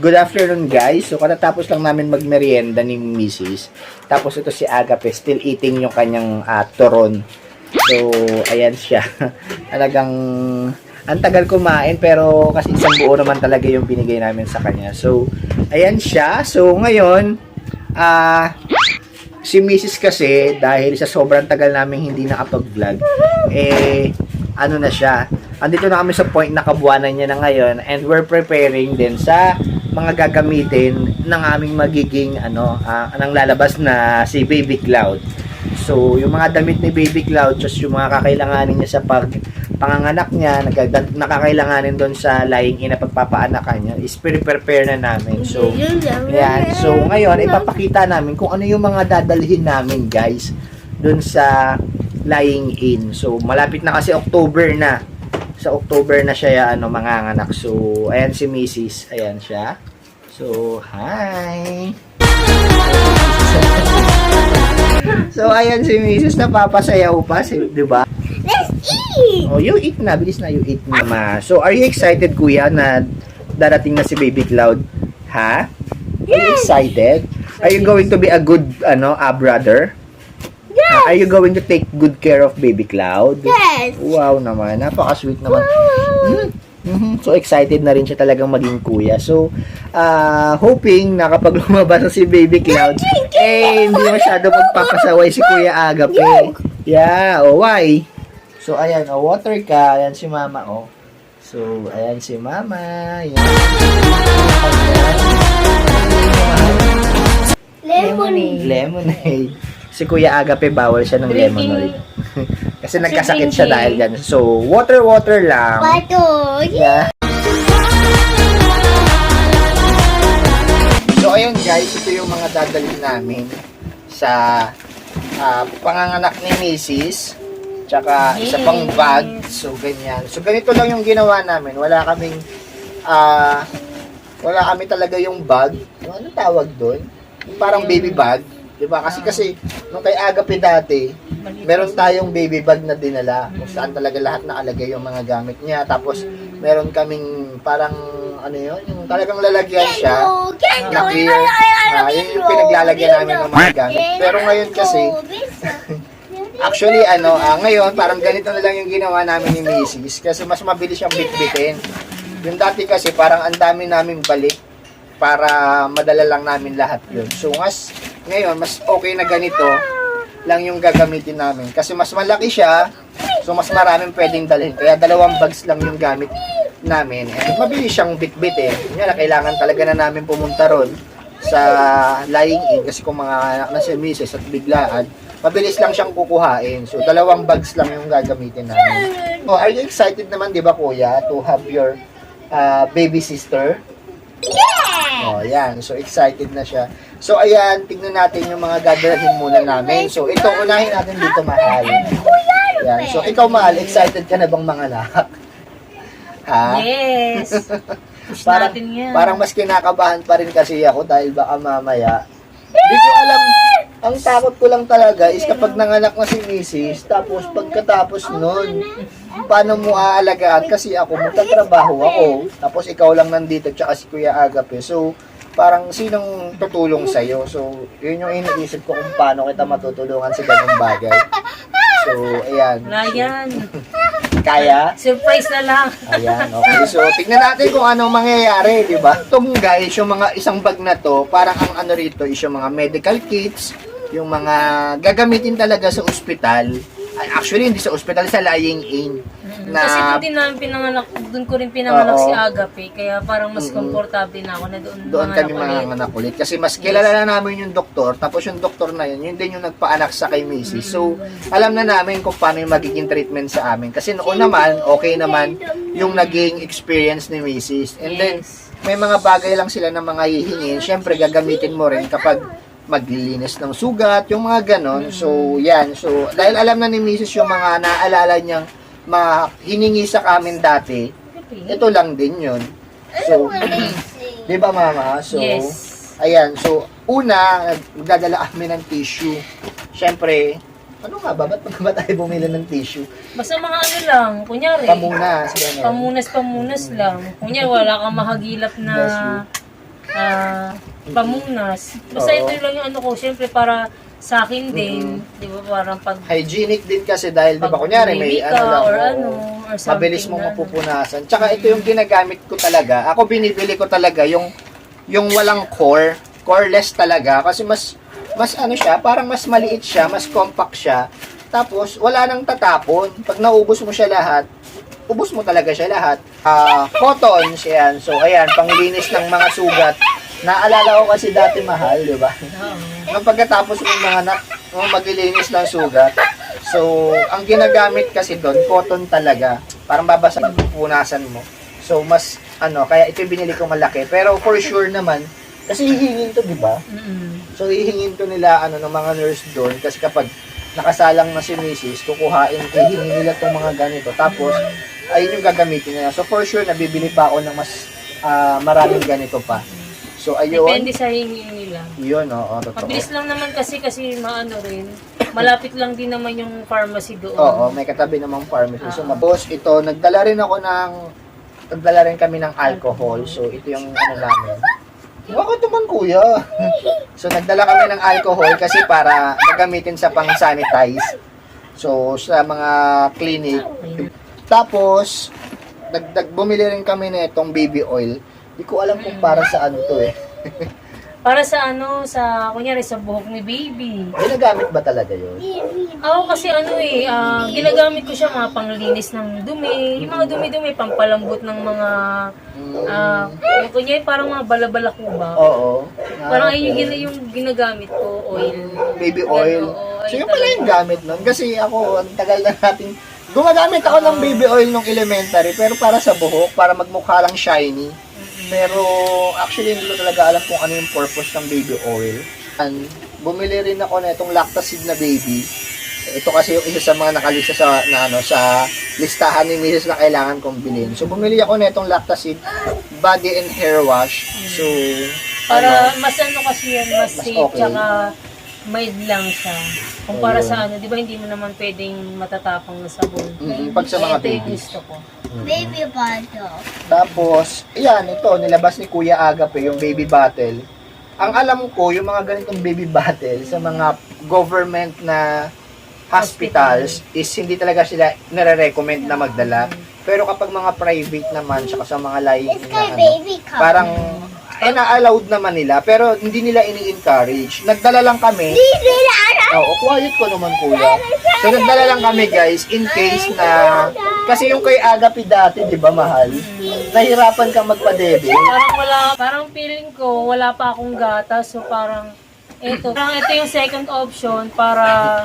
Good afternoon guys. So katatapos lang namin magmerienda ni Mrs. Tapos ito si Agape still eating yung kanyang turon. So ayan siya. Talagang ang tagal kumain pero kasi isang buo naman talaga yung binigay namin sa kanya. So ayan siya. So ngayon si Mrs. kasi dahil sa sobrang tagal namin hindi nakapag-vlog ano na siya. Andito na kami sa point na kabuwanan niya na ngayon and we're preparing din sa mga gagamitin ng aming magiging nang lalabas na si Baby Cloud. So, yung mga damit ni Baby Cloud, just yung mga kakailanganin niya sa panganganak niya, nakakailanganin doon sa lying in na pagpapaanakan niya, is prepare na namin. So, yan. So, ngayon, ipapakita namin kung ano yung mga dadalhin namin, guys, doon sa lying in. So, malapit na kasi October na. Sa October na siya manganganak. So, ayan si Mrs. Ayan siya. So, hi! So, ayan si Mrs. Napapasayaw pa, di ba? Let's eat! Oh, you eat na. Bilis na, you eat na, ma. So, are you excited, kuya, na darating na si Baby Cloud? Ha? Are you excited? Are you going to be a good, brother? Yes! Are you going to take good care of Baby Cloud? Yes! Wow naman. Napaka-sweet naman. So, excited na rin siya talagang maging kuya. So, hoping na kapag lumabas na si Baby Cloud, hindi masyado magpapasaway si Kuya Agape. Yeah, why? So, ayan, water ka. Ayan si Mama, So, ayan si Mama. Ayan. Lemonade. Lemonade. Si Kuya Agape, bawal siya ng lemonade. Kasi nagkasakit siya dahil yan. So, water lang. Bato. Yeah. So, ayun guys, ito yung mga dadalhin namin sa panganganak ni Mrs. Tsaka isa pang bag. So, ganyan. So, ganito lang yung ginawa namin. Wala kami talaga yung bag. Ano tawag doon? Parang baby bag. Diba? Kasi nung kay Agape dati, meron tayong baby bag na dinala. Kung saan talaga lahat nakalagay yung mga gamit niya. Tapos, meron kaming parang, yung talagang lalagyan siya na clear. Yun yung pinaglalagyan namin ng mga gamit. Pero ngayon kasi, actually, ngayon, parang ganito na lang yung ginawa namin ni Mrs. Kasi mas mabilis siyang bitbitin. Yung dati kasi, parang ang dami namin balik para madala lang namin lahat yun. So, ngayon, mas okay na ganito lang yung gagamitin namin. Kasi mas malaki siya, so mas maraming pwedeng dalhin. Kaya 2 bags lang yung gamit namin. And mabilis siyang bitbit kailangan talaga na namin pumunta ron sa lying in. Kasi kung mga anak na si Mrs. at biglaan, mabilis lang siyang kukuhain. So, 2 bags lang yung gagamitin namin. Oh, are you excited naman, di ba kuya, to have your baby sister? Oh, yan. So, excited na siya. So, ayan, tingnan natin yung mga dadalhin muna namin. So, ito, unahin natin dito, mahal. Yan. So, ikaw, mahal, excited ka na bang manganak? Ha? Yes. Push Parang, natin yan. parang mas kinakabahan pa rin kasi ako dahil baka mamaya. Hindi ko alam. Ang takot ko lang talaga is kapag nanganak na si Mrs. Tapos, pagkatapos nun, paano mo aalagaan? Kasi ako, magtatrabaho ako. Tapos, ikaw lang nandito, tsaka si Kuya Agape. So, parang sinong tutulong sa'yo? So, yun yung iniisip ko kung paano kita matutulungan sa ganung bagay. So, ayan. Wala yan. Kaya? Surprise na lang. Ayan, okay. So, tignan natin kung anong mangyayari, di ba? Itong guys, yung mga isang bag na to, parang ang rito is yung mga medical kits, yung mga gagamitin talaga sa ospital. Actually, hindi sa ospital, sa lying in. Na, Kasi doon din namin pinanganak, doon ko rin pinanganak si Agape, kaya parang mas komportable na ako na doon kami manganak ulit. Kasi mas kilala na namin yung doktor, tapos yung doktor na yun din yung nagpaanak sa kay Mrs. So, alam na namin kung paano yung magiging treatment sa amin. Kasi noon naman, okay naman yung naging experience ni Mrs. And then, may mga bagay lang sila na mga hihingin. Siyempre, gagamitin mo rin kapag maglilinis ng sugat, yung mga ganon. So, yan. So, dahil alam na ni Mrs. yung mga naalala niyang hiningi sa amin dati, ito lang din yun. So, di ba mama? So, Yes. ayan. So, una, magdadala kami ng tissue. Siyempre, ano nga ba? Ba't ba tayo bumili ng tissue? Basta mga lang, kunyari. Pamunas. Ganyan. Pamunas lang. Kunyari, wala kang mahagilap na Bless you. pamunas. Basta Oo. ito lang yung ano ko, syempre para sa akin din, di ba, parang pag Hygienic din kasi dahil, di ba, kunyari, may umiwi ka ano lang, or oo, ano, or something mabilis mo na ano. mapupunasan. Tsaka ito yung ginagamit ko talaga. Ako binibili ko talaga yung walang core, coreless talaga kasi mas ano siya, parang mas maliit siya, mas compact siya. Tapos wala nang tatapon. Pag naubos mo siya lahat, ubos mo talaga siya lahat. Cotton yan. So ayan, panglinis ng mga sugat. Naalala ko kasi dati mahal, di ba? Oo. Nung pagkatapos ng mga maglilinis ng sugat, so, ang ginagamit kasi doon, cotton talaga. Parang babasa punasan mo. So, mas, kaya ito yung binili ko malaki. Pero for sure naman, kasi hihingin to, di ba? So, hihingin to nila, ng mga nurse doon. Kasi kapag nakasalang na si Mrs., hihingin nila tong mga ganito. Tapos, ayun yung gagamitin nila. So, for sure, nabibili pa ako ng mas maraming ganito pa. So, ayun. Depende sa hingin nila. Yun, oo, totoo. Mabilis lang naman kasi maano rin. Malapit lang din naman yung pharmacy doon. Oo, may katabi namang pharmacy. So, tapos ito, nagdala rin kami ng alcohol. So, ito yung namin. Bakit naman, kuya? So, nagdala kami ng alcohol kasi para gagamitin sa pang-sanitize. So, sa mga clinic. Tapos, bumili rin kami na itong baby oil. Hindi ko alam kung para sa ano to eh. Para sa kunyari sa buhok ni baby. Ay, nagamit ba talaga yun? Ako kasi ginagamit ko siya mga panglinis ng dumi. Yung mga dumi-dumi, pampalambot ng mga, kunyari parang mga balabalak mo ba? Oo. Parang ayun yung ginagamit ko, oil. Baby oil. Oo, So, ayun yun pala yung talaga. gamit nun. Kasi ako, ang tagal na natin. Gumagamit ako ng baby oil nung elementary, pero para sa buhok, para magmukha lang shiny. Pero, actually, hindi ko talaga alam kung ano yung purpose ng baby oil. And, bumili rin ako na itong Lactacid na baby. Ito kasi yung isa sa mga nakalista sa listahan ni Mrs. na kailangan kong bilhin. So, bumili ako na itong Lactacid body and hair wash. So, Para mas kasi yan, mas safe, okay. tsaka mild lang siya. Kumpara Ayun. sa di ba hindi mo naman pwedeng matatapang na sabon. pag sa mga Ito yung babies. gusto ko. Baby bottle. Tapos, ayan, ito, nilabas ni Kuya Agape, yung baby bottle. Ang alam ko, yung mga ganitong baby bottle sa mga government na hospitals is hindi talaga sila nare-recommend na magdala. Pero kapag mga private naman, saka sa mga lahi It's na got baby cup. parang na-allowed naman nila, pero hindi nila ini-encourage. Nagdala lang kami. Oo, quiet ko naman, kuya. So, nagdala lang kami, guys, in case na, kasi yung kay Agapi dati, di ba, mahal? Nahirapan kang magpa-debe. Parang feeling ko wala pa akong gatas, so parang ito yung second option para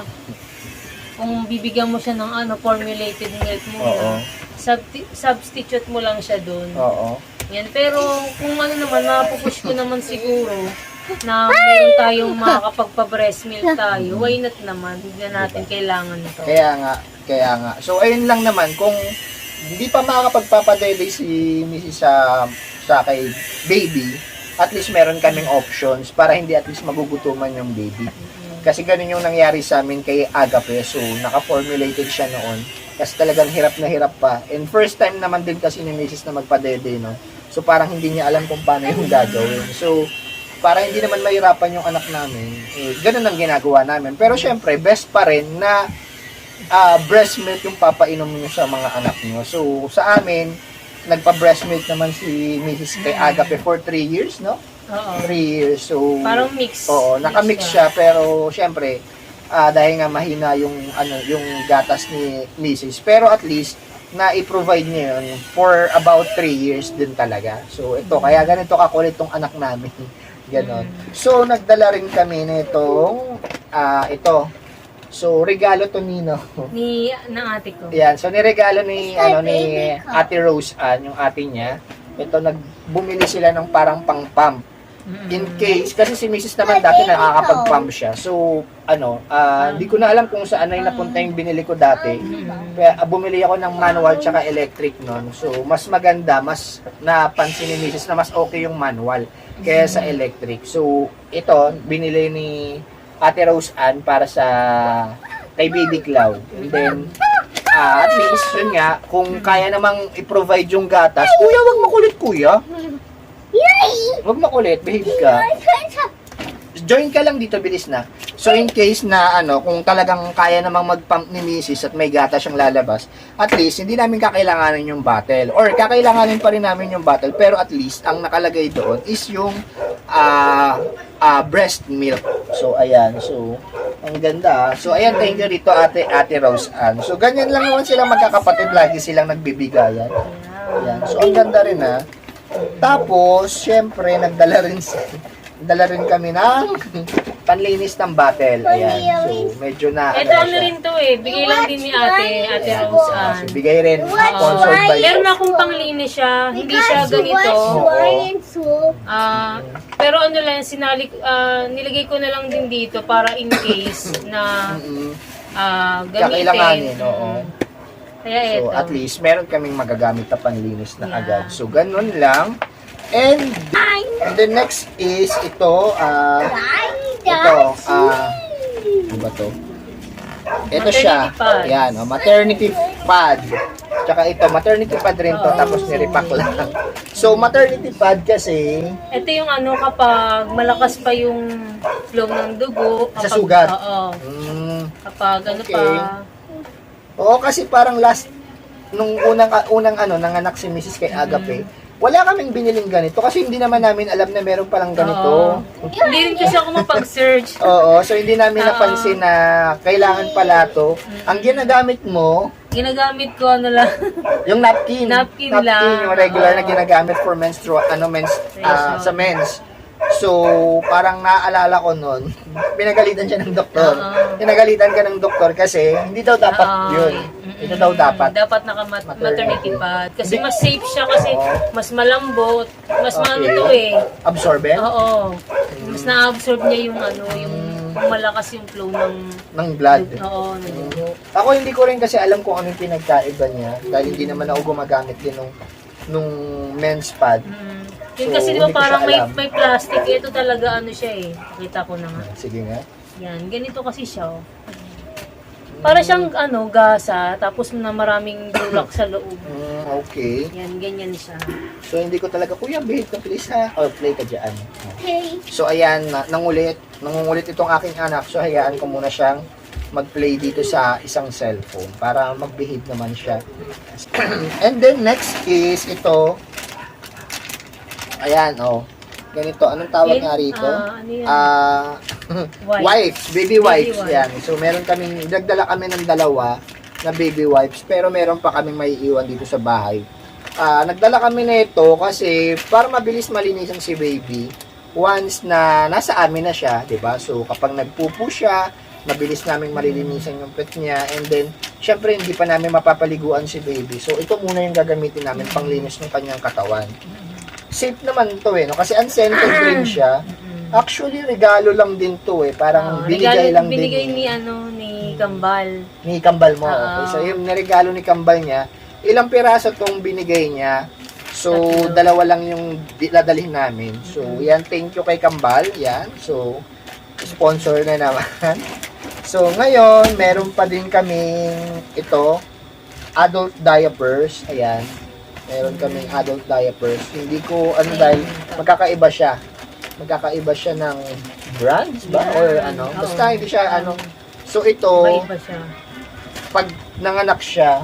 kung bibigyan mo siya ng formulated milk mo. Oo. Substitute mo lang siya doon. Oo. Yan, pero kung naman, mapupush ko naman siguro na meron tayong makakapagpa-breast milk tayo, why not naman? Hindi na natin kailangan ito. Kaya nga. So, ayun lang naman, kung hindi pa makakapagpapadede si Mrs. sa kay baby, at least meron kaming options para hindi at least magugutuman yung baby. Kasi ganun yung nangyari sa amin kay Agape. So, naka-formulated siya noon. Kasi talagang hirap na hirap pa. And first time naman din kasi ni Mrs. na magpadede, no? So, parang hindi niya alam kung paano yung gagawin. So, para hindi naman mahirapan yung anak namin, ganun ang ginagawa namin. Pero syempre, best pa rin na breast milk yung papainom niyo sa mga anak niyo. So, sa amin, nagpa-breast milk naman si Mrs. kay Agape for 3 years, no? Oo. 3 years. So, Parang mix. Oo, nakamix siya. Pero, syempre, dahil nga mahina yung gatas ni Mrs. Pero at least, na-i-provide niya yun for about 3 years din talaga. So, ito, kaya ganito kakulit tong anak namin. Ganon. So, nagdala rin kami nitong, ito. So, regalo to Nino. Ng ate ko. Yan. So, niregalo ni Ate Rose Ann, yung ate niya. Ito, bumili sila ng parang pang-pump. In case, kasi si Mrs. naman dati nakakapag-pump siya. So, hindi ko na alam kung saan na yung napunta yung binili ko dati. Kaya bumili ako ng manual tsaka electric nun. So, mas maganda, mas napansin ni Mrs. na mas okay yung manual kaya sa electric. So, ito, binili ni Ate Rose Ann para sa kay Baby Cloud. And then, at least, yun nga, kung kaya namang i-provide yung gatas, kuya, wag makulit, kuya. Wag makulit, behave ka. join ka lang dito, bilis na. So, in case na, kung talagang kaya namang mag-pump ni Mrs. at may gata siyang lalabas, at least, hindi namin kakailanganin yung bottle. Or, kakailanganin pa rin namin yung bottle, pero at least, ang nakalagay doon is yung breast milk. So, ayan. So, ang ganda. So, ayan, thank you rito, Ate Rose Ann. So, ganyan lang naman silang magkakapatid. Lagi silang nagbibigayan. Ayan. So, ang ganda rin, ha. Tapos, syempre, nagdala rin kami ng panlinis ng bottle. Ayan. So, medyo na. Ito ano rin to eh. Bigay lang din ni Ate Rose Ann. So, bigay rin. Sponsored by. Meron akong panglinis siya. Hindi siya ganito. Pero ano lang, nilagay ko na lang din dito para in case na gamitin. Kakailanganin, oo. Kaya ito. So, at least, meron kaming magagamit na panlinis na agad. So, ganun lang. And the next is ito, ano ba to? Ito siya. Maternity pad. Yan, maternity pad. Tsaka ito, maternity pad rin to, tapos nirepack lang. So, maternity pad kasi, Ito yung ano kapag malakas pa yung flow ng dugo. Sa Kapag, sugat. Oo. Kapag ano Okay. pa. oo, kasi parang nung unang nanganak si Mrs. kay Agape, wala kaming biniling ganito kasi hindi naman namin alam na meron palang ganito. Hindi rin kasi ako mapag-search. Oo, so hindi namin napansin na kailangan pala to. Ang ginagamit mo, Ginagamit ko ano lang. yung napkin. Napkin lang. Yung regular na Oo. ginagamit for sa men's. So, parang naaalala ko nun, pinagalitan siya ng doktor. Oo. Pinagalitan ka ng doktor kasi hindi daw dapat yun. Ito daw dapat. Dapat naka-maternity pad. Kasi mas safe siya kasi Oo. mas malambot. Mas Okay. maano to eh. Absorbent Oo. Mas na-absorb niya yung yung malakas yung flow ng blood. Oo. ng dugo. Ako hindi ko rin kasi alam kung ano yung pinagkaiba niya dahil hindi naman ako gumagamit din nung men's pad. Yun So, kasi di ba hindi ko parang siya alam. may plastic. Ito talaga ano siya eh. Kita ko na nga. Sige nga. Yan. Ganito kasi siya oh. Para siyang gasa. Tapos na maraming bulak sa loob. Okay. Yan. Ganyan siya. So hindi ko talaga, kuya, behave ka please ha. Oh, play ka dyan. Okay. So ayan, nangungulit itong aking anak. So hayaan ko muna siyang mag-play dito sa isang cellphone para mag-behave naman siya. And then next is ito. Ayan, ganito. Anong tawag nga rito? Ano yan? Wipes. Baby wipes. Yan. So meron kaming, nagdala kami ng dalawa na baby wipes. Pero meron pa kaming may iwan dito sa bahay. Nagdala kami na ito kasi para mabilis malinisan si baby once na nasa amin na siya, 'di ba? So kapag nagpupo siya, mabilis naming malilinisan yung pet niya, and then syempre hindi pa namin mapapaliguan si baby. So ito muna yung gagamitin namin panglinis ng kanyang katawan. Safe naman to no? Kasi unscented rin siya. Actually regalo lang din to parang binigay lang din. Binigay ni Kambal. Ni Kambal mo. Okay. So yung niregalo ni Kambal niya, ilang piraso tong binigay niya. So, dalawa lang yung dadalhin namin. So, yan, thank you kay Kambal. Yan. So, sponsor na naman. So, ngayon, meron pa din kaming ito, adult diapers. Ayan. Meron kaming adult diapers. Hindi ko, dahil magkakaiba siya. Magkakaiba siya ng brands ba? Or Basta, hindi siya, So, ito, Iba siya. pag nanganak siya,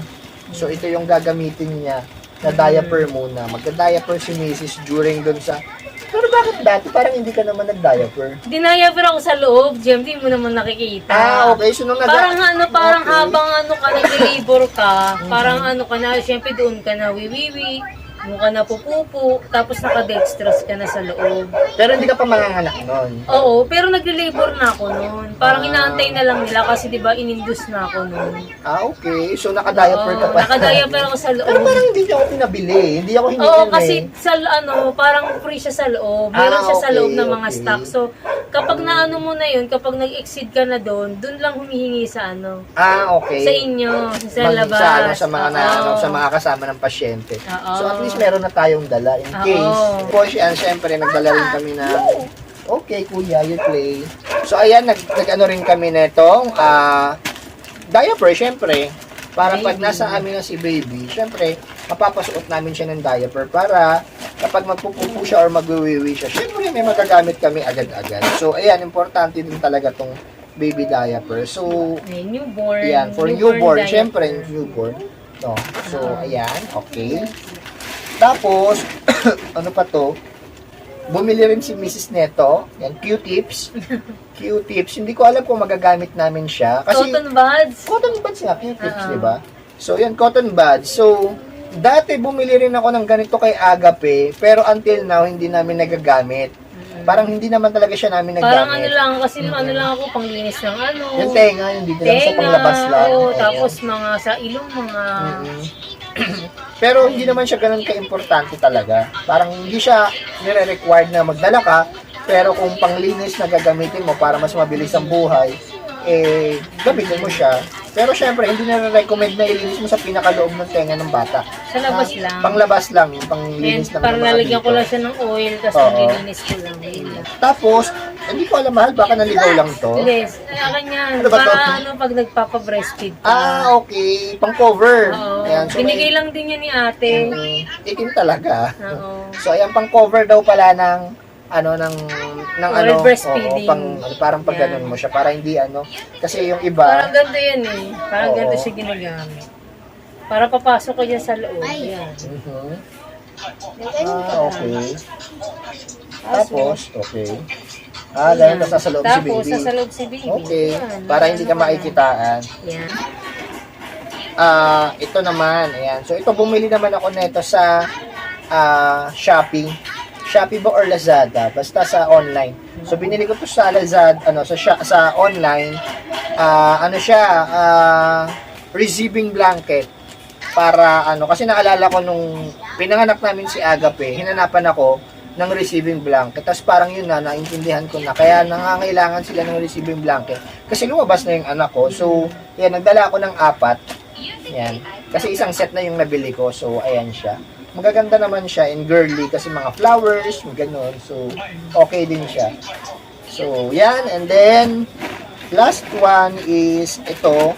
so ito yung gagamitin niya na diaper muna. Magka-diaper si Mrs. during dun sa... Pero bakit dati? Parang hindi ka naman nag-diaper. Dinayapir ako sa loob, Jem, di mo naman nakikita. Okay. So, nung Parang Okay. habang ka, nag-labor ka, parang ka na, syempre doon ka na wiwiwi, doon ka na pupupo, tapos naka-dextrose ka na sa loob. Pero hindi ka pa manganganak nun. Oo, pero nag-labor na ako noon. Parang inaantay na lang nila kasi di ba in-induce na ako noon. Okay. So, naka-diaper ka pa. Naka-diaper ako sa loob. Pero parang hindi niya ako pinabili. Hindi ako hiningin Oo, kasi sa parang free siya sa loob. Meron siya sa okay, loob ng mga okay. stock. So, kapag naano mo na yun, kapag nag-exceed ka na doon lang humihingi sa Okay. sa inyo, sa labas. Sa mga Oo. sa mga kasama ng pasyente. Oo. So at least meron na tayong dala in Oo. case. Tapos yan, syempre nagdala rin kami na okay kuya, you play. So ayan, nag-ano rin kami nitong diaper syempre. Para pag nasa amin na si baby, syempre mapapasuot namin siya ng diaper para kapag magpupupo siya or magwiwiwi siya, syempre may magagamit kami agad-agad. So, ayan, importante din talaga tong baby diaper. So, May newborn. ayan, for newborn, diaper. syempre, newborn. No? So, ayan, okay. Tapos, ano pa to? Bumili rin si Mrs. Neto. Yan, Q-tips. Q-tips. Hindi ko alam kung magagamit namin siya. Kasi, Cotton buds. cotton buds nga, Q-tips, Oo. di ba? So, yan, cotton buds. So, dati bumili rin ako ng ganito kay Agape, pero until now, hindi namin nagagamit. Parang hindi naman talaga siya namin Parang ano nagagamit. lang, kasi ano lang ako, panglinis ng ano. Yung tenga, hindi ko lang sa panglabas lang. oo, Ayan. tapos mga sa ilong, mga... Mm-mm. Pero hindi naman siya ganun ka-importante talaga. Parang hindi siya nire-required na magdala ka, pero kung panglinis na gagamitin mo para mas mabilis ang buhay, eh, gamitin mo siya. Pero syempre, hindi na-recommend na ilinis mo sa pinakaloob ng tenga ng bata. Sa labas Ah, lang. Panglabas lang, yung Yan, panglinis lang. parang ng mga lalagyan ko dito. lang siya ng oil, tapos Oo. maglilinis ko lang. Yun lang. Tapos, hindi ko alam, mahal, baka naligaw lang to. Hindi, akin yan. Ano ba to? Para ano, pag nagpapa-breastfeed ka. Okay, pang cover. Oo. Ayan, so Binigay lang din yan ni ate. itim talaga. Oo. So, ayan, pang cover daw pala ng Oral breastfeeding. Parang pag Yan. ganun mo siya, para hindi kasi yung iba, Parang ganito yan eh. Parang Oo. ganito siya ginagamit. Para papasok ko dyan sa loob. Ay. Yan. mhm. Okay. Tapos, okay. Ganun, tapos nasa loob si Tapos, baby. sa loob si baby. Okay, Yan. para hindi ka makikitaan. Yan. Ito naman, ayan. So, ito, bumili naman ako nito sa Shopee. Shopee ba or Lazada? Basta sa online. So, binili ko to sa Lazada, sa online. Receiving blanket. Para, kasi naalala ko nung pinanganak namin si Agape, hinanapan ako ng receiving blanket. Tapos parang yun naintindihan ko na. Kaya nangangailangan sila ng receiving blanket. Kasi lumabas na yung anak ko. So, yan, nagdala ako ng 4. Yan. Kasi isang set na yung nabili ko. So, ayan siya. Magaganda naman siya in girly kasi mga flowers, gano'n. So, okay din siya. So, yan. And then, last one is ito.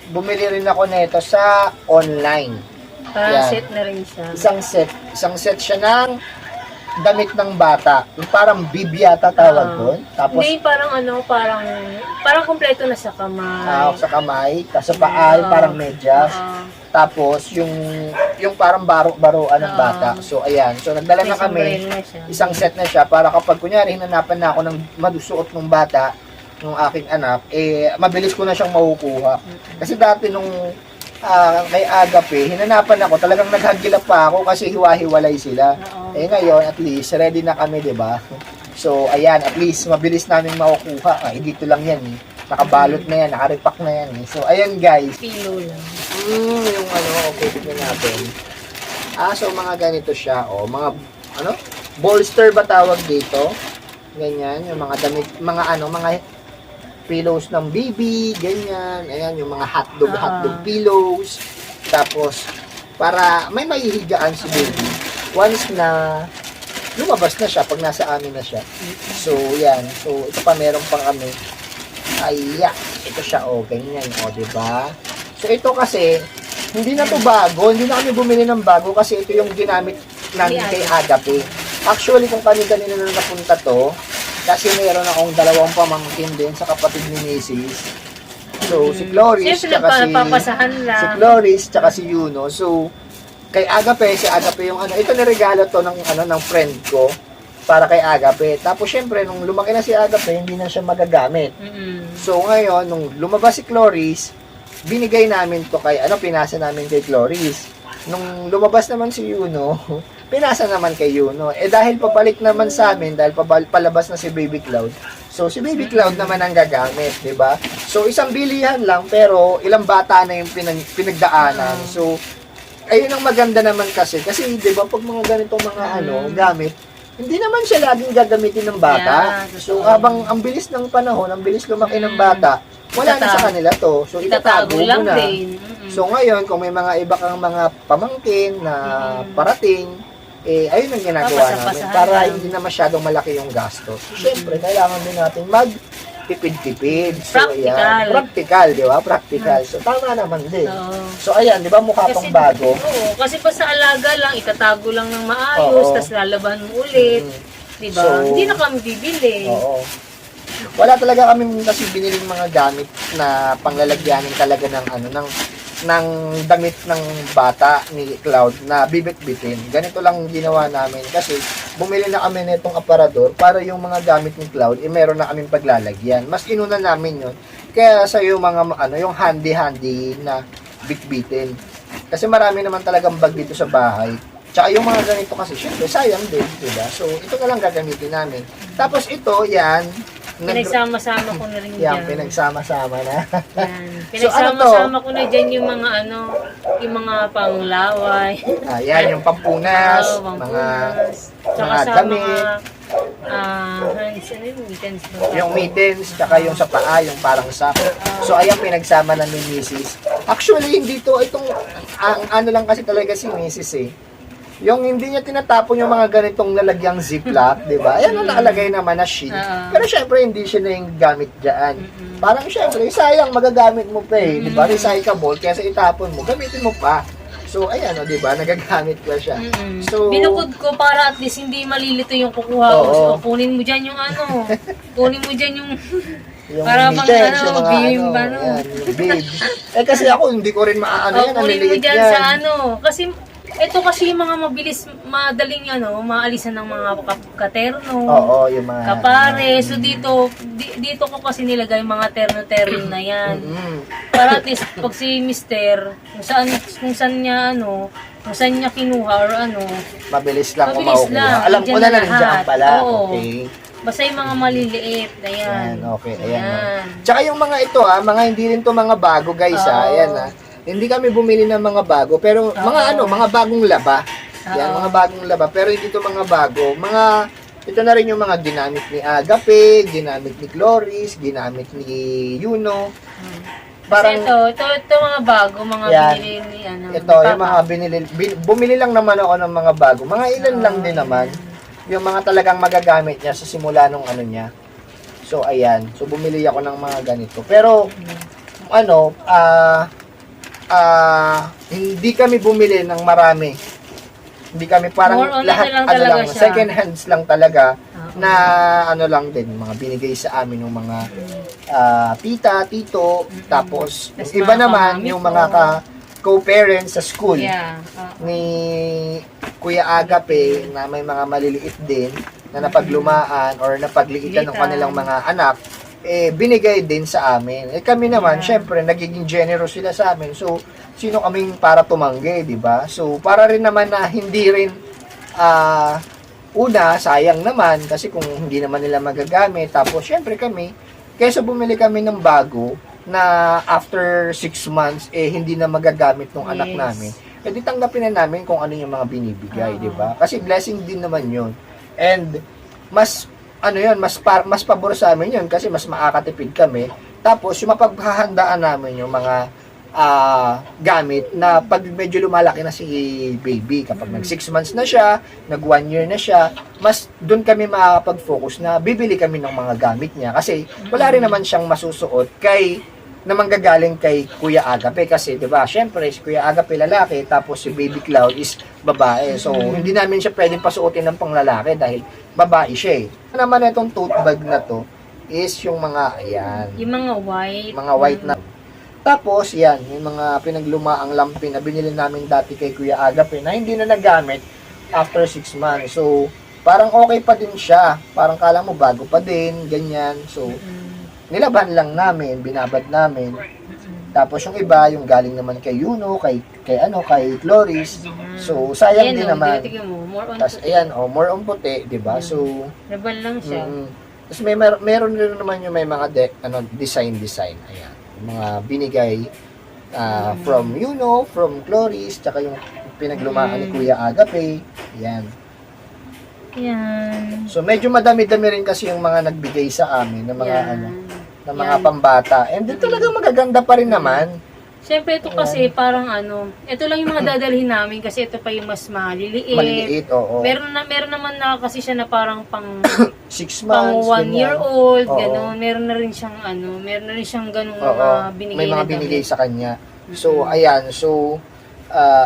Bumili rin ako nito sa online. Parang Yan. set na rin siya. Isang set siya ng damit ng bata. Yung parang bib yata tawag doon. Tapos, Hindi, parang kompleto na sa kamay. sa kamay, tapos sa paa, yung parang medyas. Tapos, yung parang baro-baroan ng bata. So, ayan. So, nagdala na kami. Na siya. Isang set na siya para kapag kunyari hinanapan na ako ng madusuot ng bata, ng aking anak, mabilis ko na siyang makukuha. Kasi dati nung kay Agape, hinanapan ako, talagang naghagilap pa ako kasi hiwa-hiwalay sila. Oo. Ngayon, at least, ready na kami, di ba? So, ayan, at least, mabilis namin makukuha. Dito lang yan, eh. Nakabalot na yan, nakaripak na yan, eh. So, ayan, guys. Pillow lang. Yung okay, tignan natin. So, mga ganito siya, mga, bolster ba tawag dito? Ganyan, yung mga damit, mga pillows ng baby, ganyan. Ayan, yung mga hotdog pillows. Tapos, para may mahihigaan si baby. Once na lumabas na siya, pag nasa amin na siya. So, yan. So, ito pa meron pang kami. Ito siya, ganyan. Diba? So, ito kasi, hindi na to bago. Hindi na kami bumili ng bago kasi ito yung ginamit namin kay Agape. Actually, kung kanina na napunta to, kasi meron akong 2 pamangkin din sa kapatid ni Mrs. So, si Cloris, Siyempre, tsaka papasahan lang. si Cloris, tsaka si Yuno. So, kay Agape, si Agape yung ito niregalo to ng friend ko para kay Agape. Tapos, syempre, nung lumaki na si Agape, hindi na siya magagamit. So, ngayon, nung lumabas si Cloris, binigay namin to kay, pinasa namin kay Cloris. Nung lumabas naman si Yuno, pinasa naman kay Yuno. Dahil pabalik naman sa amin, dahil palabas na si Baby Cloud. So, si Baby Cloud naman ang gagamit, di ba? So, isang bilihan lang, pero ilang bata na yung pinagdaanan. So, ayun ang maganda naman kasi, di ba, pag mga ganitong mga gamit, hindi naman siya laging gagamitin ng bata. Yeah, So, habang ang bilis ng panahon, ang bilis lumaki ng bata, wala na sa kanila to. So, itatago mo lang na. din. So, ngayon, kung may mga iba kang mga pamangkin na parating, ayun ang ginagawa namin. Papasahan Para lang. hindi na masyadong malaki yung gastos. Siyempre, kailangan din natin tipid-tipid. So, Practical. ayan. Practical, di ba? Practical. So, tama naman din. Oo. So, ayan, di ba mukha pang bago? Oo, kasi pa sa alaga lang, itatago lang ng maayos, Oo. tapos lalaban mo ulit. Di ba? So, Hindi na kami bibili. Oo. Wala talaga kami kasi biniling mga gamit na panglalagyanin talaga ng ng damit ng bata ni Cloud na bibit-bitin. Ganito lang ginawa namin kasi bumili na kami nitong aparador para yung mga gamit ni Cloud meron na kaming paglalagyan. Mas inuna namin yun. Kaya sa yung mga yung handy-handy na bitbitin. Kasi marami naman talagang bag dito sa bahay. Tsaka yung mga ganito kasi syempre sayang din, diba? So ito na lang gagamitin namin. Tapos ito, yan, Pinagsama-sama ko na rin yan, dyan. pinagsama-sama na. Yan. So, ano to? Pinagsama-sama ko na dyan yung mga yung mga panglaway. Yan, yung pampunas, Oo, mga pampunas. Tsaka mga sa damit. mga hands, ano yung mittens ba? yung mittens, tsaka yung sa paa, yung parang sack. So, ayan, pinagsama na ni Mrs. Actually, hindi to, itong, ano lang kasi talaga si Mrs. eh. Yung hindi niya tinatapon yung mga ganitong lalagyang ziplock, di ba? Ayan, nakalagay naman na sheet. Pero syempre, hindi siya na yung gamit dyan. Parang syempre, sayang, magagamit mo pa eh. Di ba? Recyclable, kesa itapon mo, gamitin mo pa. So, ayan, di ba? Nagagamit pa siya. So, Binukod ko para at least hindi malilito yung kukuha ko. Oo. So, kunin mo dyan yung kunin mo dyan yung yung para bang mittens, yung mga bim, yan, yung beads. Kasi ako, hindi ko rin maano yan, ang kunin mo liliit dyan yan. sa kasi ito kasi yung mga mabilis, madaling maalisan ng mga katerno, Oo, yung mga... kapare. So dito ko kasi nilagay mga terno-terno na yan. Para at least pag si mister, kung saan niya kinuha or Mabilis lang Mabilis kumakuha. lang, Alam ko nandiyan na na nandiyan lahat. pala. Oo. Okay. basta yung mga maliliit. Ayan. Ayan, okay. Ayan. Tsaka yung mga ito mga hindi rin to mga bago guys Ayan Hindi kami bumili ng mga bago, pero mga bagong laba. Yan, mga bagong laba. Pero hindi to mga bago. Ito na rin yung mga ginamit ni Agape, ginamit ni Cloris, ginamit ni Yuno. Parang ito mga bago, mga binili ni Ito, yung mga binili. Bumili lang naman ako ng mga bago. Mga ilan lang din naman. Yung mga talagang magagamit niya sa simula nung niya. So, ayan. So, bumili ako ng mga ganito. Pero, hindi kami bumili ng marami. Hindi kami parang lahat lang, second hands lang talaga na lang din, mga binigay sa amin ng mga tita, tito, tapos iba naman yung mga co-parents sa school ni Kuya Agape na may mga maliliit din na napaglumaan or napagliitan ng kanilang mga anak binigay din sa amin. Kami naman, syempre, nagiging generous sila sa amin. So, sino kaming para tumanggi, di ba? So, para rin naman na hindi rin, sayang naman, kasi kung hindi naman nila magagamit, tapos, syempre kami, kaysa bumili kami ng bago, na after 6 months, hindi na magagamit ng anak namin, di tanggapin na namin kung ano yung mga binibigay, di ba? Kasi blessing din naman yun. And, mas pabor sa amin yun kasi mas makakatipid kami. Tapos, yung mapaghahandaan namin yung mga gamit na pag medyo lumalaki na si baby, kapag nag 6 months na siya, nag 1 year na siya, mas doon kami makakapag-focus na bibili kami ng mga gamit niya kasi wala rin naman siyang masusuot na manggagaling kay Kuya Agape kasi 'di ba? Syempre si Kuya Agape lalaki tapos si Baby Cloud is babae. So hindi namin siya pwedeng pasuotin ng panglalaki dahil babae siya eh. Ano naman itong tote bag na to is yung mga yung mga white na. Tapos yan, yung mga pinaglumaang lampi na binili namin dati kay Kuya Agape na hindi na nagamit after 6 months. So parang okay pa din siya. Parang kala mo bago pa din, ganyan. So nilaban lang namin, binabad namin. Tapos yung iba, yung galing naman kay Yuno, kay Cloris. So, sayang din naman. Tapos, ayan, more on puti, di ba? So, laban lang siya. Tapos, meron rin naman yung may mga design. Ayan. Mga binigay from Yuno, from Cloris, tsaka yung pinaglumaan ni Kuya Agape. Ayan. Yan. So medyo madami-dami rin kasi yung mga nagbigay sa amin ng mga ng mga pambata. And din talaga magaganda pa rin naman. Siyempre ito kasi parang ito lang yung mga dadalhin namin kasi ito pa yung mas maliliit. Maliliit, oo. Meron naman na kasi siya na parang pang 6 pang months. 1 year old, Oo. gano'n. Meron na rin siyang ganung Oo. mga binigay May mga na binigay damit. sa kanya. So, ayan. So,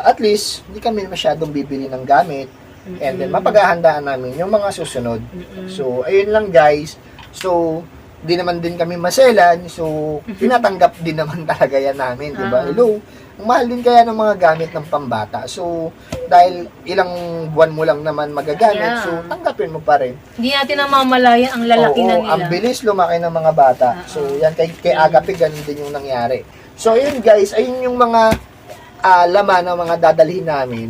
at least, hindi kami masyadong bibili ng gamit. And then, mapaghahandaan namin yung mga susunod. So, ayun lang guys. So, di naman din kami maselan. So, tinatanggap din naman talaga yan namin. Diba? Hello? Ang mahal din kaya ng mga gamit ng pambata. So, dahil ilang buwan mo lang naman magagamit, Yeah. so, tanggapin mo pa rin. Hindi natin namamalayan ang lalaki na Oo, nila. ang bilis lumaki ng mga bata. So, yan kay Agape, ganun din yung nangyari. So, ayun guys, ayun yung mga laman ng mga dadalhin namin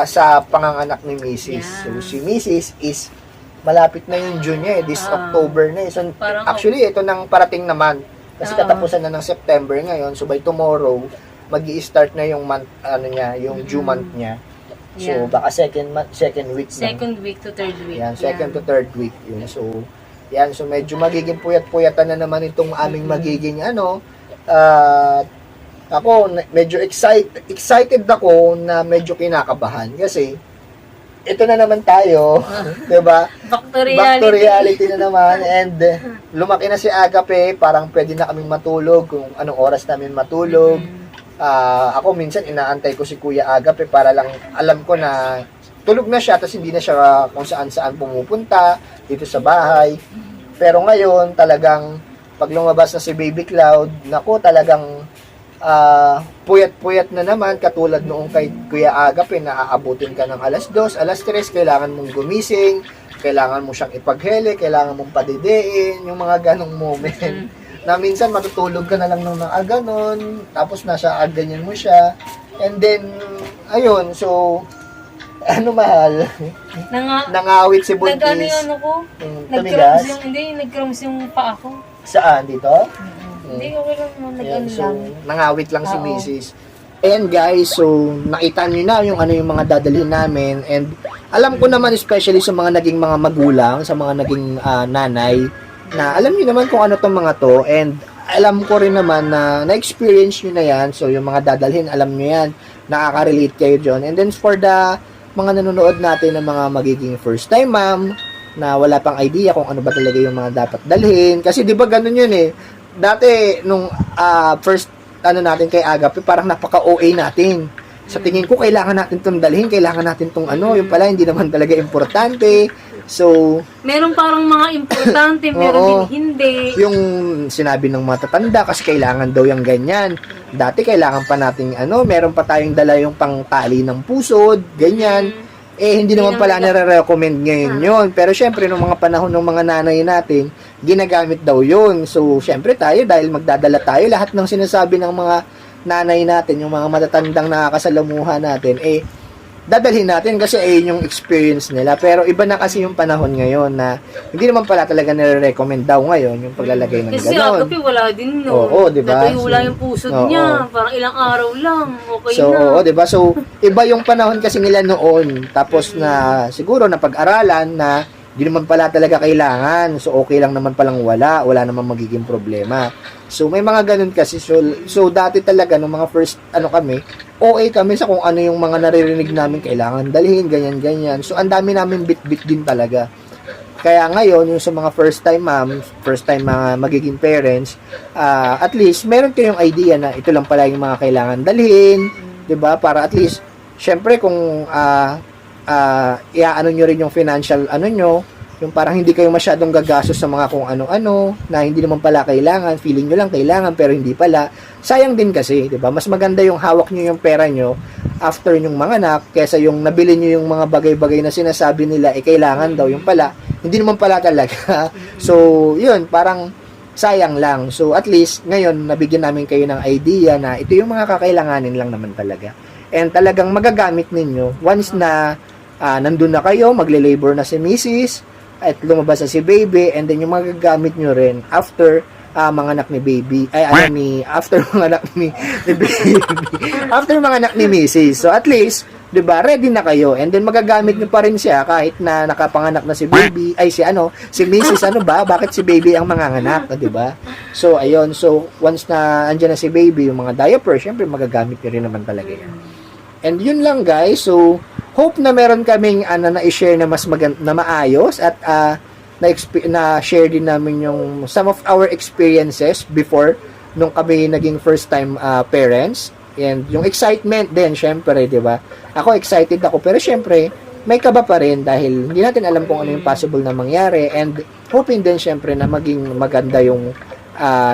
sa panganganak ni Mrs. Yeah. So, si Mrs. is malapit na yung June niya, this October na. So, Parang actually, ito nang parating naman. Kasi Oo. katapusan na ng September ngayon. So, by tomorrow, mag-i-start na yung month, yung due month niya. So, Yeah. baka second week na. Second week to third week. Yan, second to third week yun. So, yan. So, medyo magiging puyat-puyatan na naman itong aming magiging ako, medyo excited ako na medyo kinakabahan. Kasi, ito na naman tayo. Diba? Back to reality. Back to reality na naman. And, lumaki na si Agape. Parang pwede na kaming matulog kung anong oras namin matulog. Ako minsan inaantay ko si Kuya Agape para lang alam ko na tulog na siya tapos hindi na siya kung saan-saan pumupunta dito sa bahay. Pero ngayon talagang pag lumabas na si Baby Cloud, nako talagang puyat-puyat na naman katulad noong kay Kuya Agape na aabutin ka ng alas 2, alas 3, kailangan mong gumising, kailangan mo siyang ipaghele, kailangan mong padidein, yung mga ganong moment. Na minsan matutulog ka na lang ng aga nun, tapos nasa ganyan mo siya. And then, ayun, so, mahal? Nangawit si Buntis. Nag-ano yung ano ko? Tumigas? Nag-crumbs yung paa ko. Saan? Dito? Hindi, okay lang mo. Ayan, Nag-ano so, lang. nangawit lang si Oo. Mrs. And guys, so, nakita nyo na yung yung mga dadalhin namin. And, alam ko naman, especially sa mga naging mga magulang, sa mga naging nanay, na alam niyo naman kung ano tong mga to, and alam ko rin naman na na-experience niyo na yan, so yung mga dadalhin, alam niyo yan, nakaka-relate kayo dyan. And then for the mga nanonood natin ng mga magiging first time mom, na wala pang idea kung ano ba talaga yung mga dapat dalhin, kasi di ba ganun yun eh, dati nung first natin kay Agape, parang napaka-OA natin. Sa tingin ko, kailangan natin itong dalhin, kailangan natin itong yung pala, hindi naman talaga importante. So, Meron parang mga importante, meron din hindi. yung sinabi ng matatanda, kasi kailangan daw yung ganyan. Dati, kailangan pa nating, meron pa tayong dala yung pangtali ng pusod, ganyan. Hindi naman pala nare-recommend ngayon yun. Pero syempre, nung mga panahon ng mga nanay natin, ginagamit daw yun. So, syempre tayo, dahil magdadala tayo, lahat ng sinasabi ng mga nanay natin, yung mga matatandang nakakasalamuha natin, dadalhin natin kasi ayun yung experience nila. Pero iba na kasi yung panahon ngayon na hindi naman pala talaga nire-recommend daw ngayon yung paglalagay ng Kasi gano'n. Agape wala din no. Oo, diba? Natuyula yung pusod Oo. niya. Parang ilang araw lang. Okay So, na. oo, 'di ba? So, iba yung panahon kasi nila noon. Tapos na siguro na pag-aralan na hindi naman pala talaga kailangan. So, okay lang naman palang wala naman magiging problema. So, may mga ganun kasi. So dati talaga nung mga first kami, OA kami sa kung ano yung mga naririnig namin kailangan dalhin, ganyan. So, ang dami namin bit-bit din talaga. Kaya ngayon, yung sa mga first time moms, first time mga magiging parents, at least, meron kayong idea na ito lang pala yung mga kailangan dalhin, 'di ba? Para at least, syempre kung iaano nyo rin yung financial nyo, yung parang hindi kayo masyadong gagastos sa mga kung ano-ano, na hindi naman pala kailangan, feeling nyo lang kailangan, pero hindi pala. Sayang din kasi, di ba? Mas maganda yung hawak nyo yung pera nyo after yung mga anak, kesa yung nabili nyo yung mga bagay-bagay na sinasabi nila, kailangan daw, yung pala, hindi naman pala talaga. So, yun, parang sayang lang. So, at least, ngayon, nabigyan namin kayo ng idea na ito yung mga kakailanganin lang naman talaga. And talagang magagamit ninyo once na nandun na kayo, magle-labor na si Mrs. at lumabas na si baby, and then yung magagamit nyo rin after mga anak ni baby, after mga anak ni baby, after mga anak ni Mrs. So at least, 'Di ba? Ready na kayo. And then magagamit niyo pa rin siya kahit na nakapanganak na si baby, ay si Mrs. ano ba? Bakit si baby ang manganganak, 'di ba? So ayun, so once na andyan na si baby, yung mga diaper, syempre magagamit niyo rin naman talaga 'yan. And yun lang guys. So hope na meron kaming na i-share na mas na maayos at na share din namin yung some of our experiences before nung kami naging first time parents. And yung excitement din, syempre, di ba? Ako excited ako, pero syempre, may kaba pa rin dahil hindi natin alam kung ano yung possible na mangyari. And hoping din, syempre, na maging maganda yung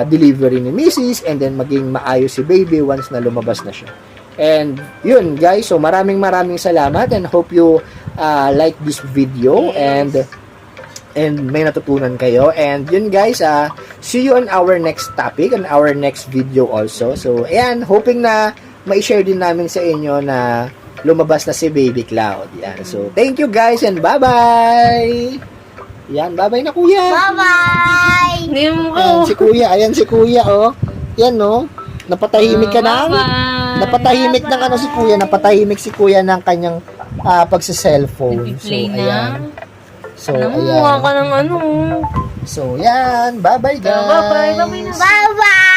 delivery ni Mrs. and then maging maayos si baby once na lumabas na siya. And yun, guys. So, maraming salamat and hope you like this video and may natutunan kayo. And yun guys, see you on our next topic, on our next video also. So, ayan, hoping na ma-share din namin sa inyo na lumabas na si Baby Cloud. Yan. So, thank you guys and bye-bye! Yan, bye-bye na kuya! Bye-bye! Hindi mo ko. Ayan si kuya, oh. Yan, no? Napatahimik ka na. Napatahimik ng si kuya. Napatahimik si kuya ng kanyang pagsa-cellphone. So, Nag-play na. ayan. So, Namuha ka ng ano. So, yan. Bye-bye, guys. Bye-bye. Bye-bye na. Bye-bye!